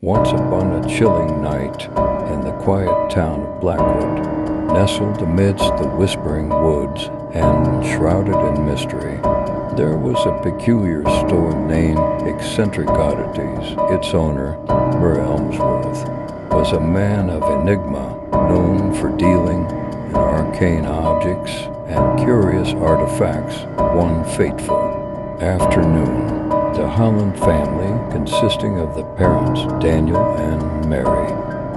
Once upon a chilling night, in the quiet town of Blackwood, nestled amidst the whispering woods and shrouded in mystery, there was a peculiar store named Eccentric Oddities. Its owner, Mur Elmsworth, was a man of enigma, known for dealing in arcane objects and curious artifacts. One fateful afternoon, the Holland family, consisting of the parents Daniel and Mary,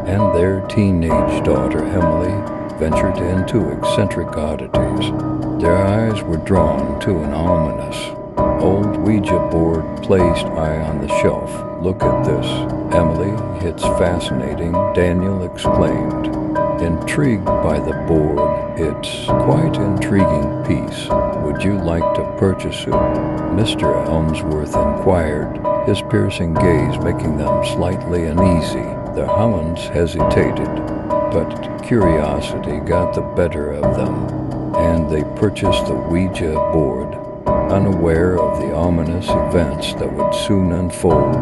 and their teenage daughter Emily, ventured into Eccentric Oddities. Their eyes were drawn to an ominous old Ouija board placed high on the shelf. "Look at this, Emily. It's fascinating," Daniel exclaimed, intrigued by the board. "It's quite intriguing piece. Would you like to purchase it?" Mr. Elmsworth inquired, his piercing gaze making them slightly uneasy. The Hollands hesitated, but curiosity got the better of them, and they purchased the Ouija board, unaware of the ominous events that would soon unfold.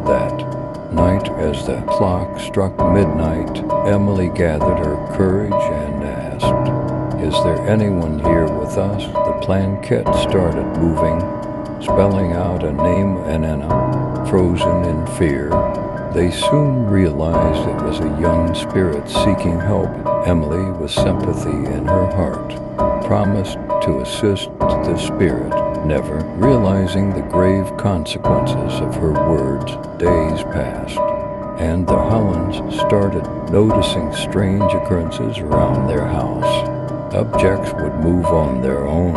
That night, as the clock struck midnight, Emily gathered her courage and asked, "Is there anyone here with us?" The planquette started moving, spelling out a name Anna, frozen in fear. They soon realized it was a young spirit seeking help. Emily, with sympathy in her heart, promised to assist the spirit, never realizing the grave consequences of her words. Days passed, and the Hollands started noticing strange occurrences around their house. Objects would move on their own.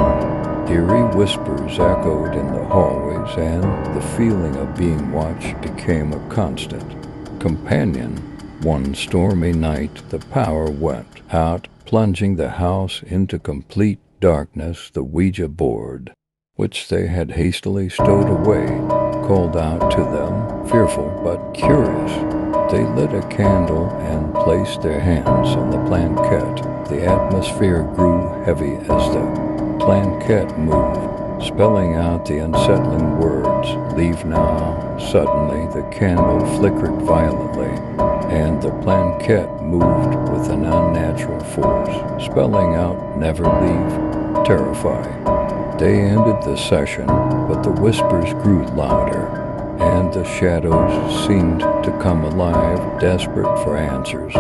Eerie whispers echoed in the hallways, and the feeling of being watched became a constant companion. One stormy night, the power went out, plunging the house into complete darkness. The Ouija board, which they had hastily stowed away, called out to them, fearful but curious. They lit a candle and placed their hands on the planquette. The atmosphere grew heavy as the planquette moved, spelling out the unsettling words, "Leave now." Suddenly, the candle flickered violently, and the planquette moved with an unnatural force, spelling out, "Never leave, terrify." They ended the session, but the whispers grew louder, and the shadows seemed to come alive, desperate for answers.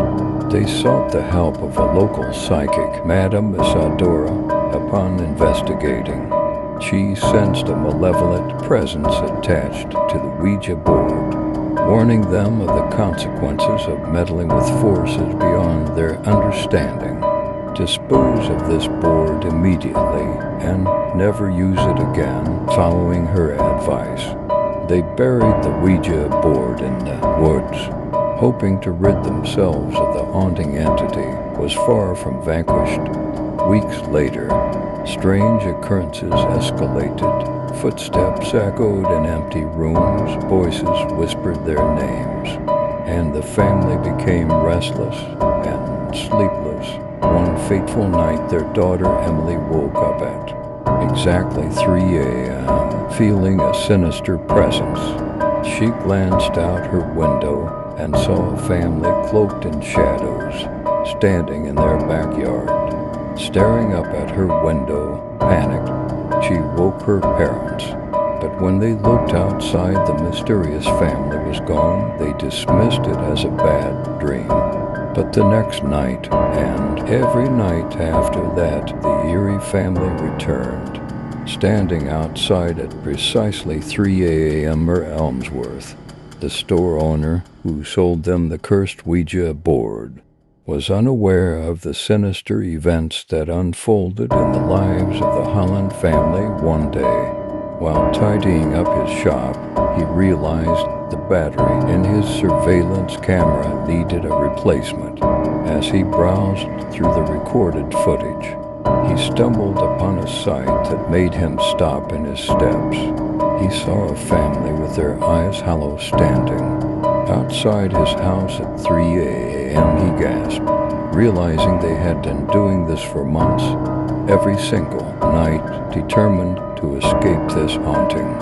They sought the help of a local psychic, Madame Isadora. Upon investigating, she sensed a malevolent presence attached to the Ouija board, warning them of the consequences of meddling with forces beyond their understanding. Dispose of this board immediately and never use it again. Following her advice, they buried the Ouija board in the woods, hoping to rid themselves of the haunting entity. Was far from vanquished. Weeks later, strange occurrences escalated. Footsteps echoed in empty rooms, voices whispered their names, and the family became restless and sleepless. One fateful night, their daughter Emily woke up at exactly 3 a.m., feeling a sinister presence. She glanced out her window and saw a family cloaked in shadows, standing in their backyard. Staring up at her window, panicked, she woke her parents. But when they looked outside, the mysterious family was gone. They dismissed it as a bad dream. But the next night, and every night after that, the eerie family returned, standing outside at precisely 3 a.m. Mur Elmsworth, the store owner who sold them the cursed Ouija board, was unaware of the sinister events that unfolded in the lives of the Holland family. One day, while tidying up his shop, he realized the battery in his surveillance camera needed a replacement. As he browsed through the recorded footage, he stumbled upon a sight that made him stop in his steps. He saw a family with their eyes hollow standing outside his house at 3 a.m. He gasped, realizing they had been doing this for months, every single night, determined to escape this haunting.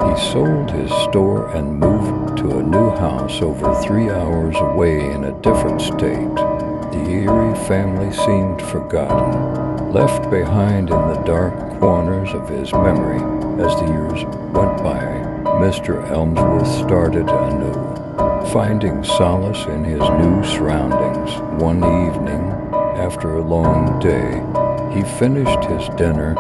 He sold his store and moved to a new house over 3 hours away in a different state. The Erie family seemed forgotten, left behind in the dark corners of his memory. As the years went by, Mr. Elmsworth started anew, finding solace in his new surroundings. One evening, after a long day, he finished his dinner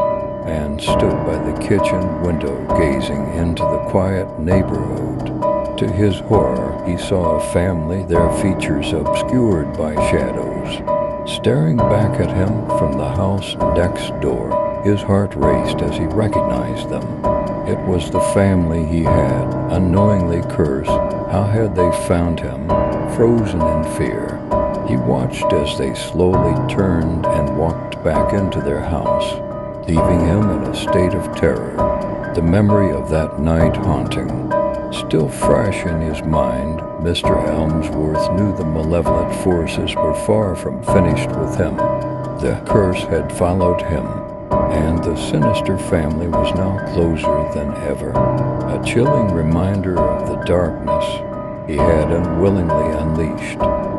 and stood by the kitchen window gazing into the quiet neighborhood. To his horror, he saw a family, their features obscured by shadows, staring back at him from the house next door. His heart raced as he recognized them. It was the family he had unknowingly cursed. How had they found him, frozen in fear? He watched as they slowly turned and walked back into their house, leaving him in a state of terror. The memory of that night haunting, still fresh in his mind, Mr. Elmsworth knew the malevolent forces were far from finished with him. The curse had followed him, and the sinister family was now closer than ever, a chilling reminder of the darkness he had unwillingly unleashed.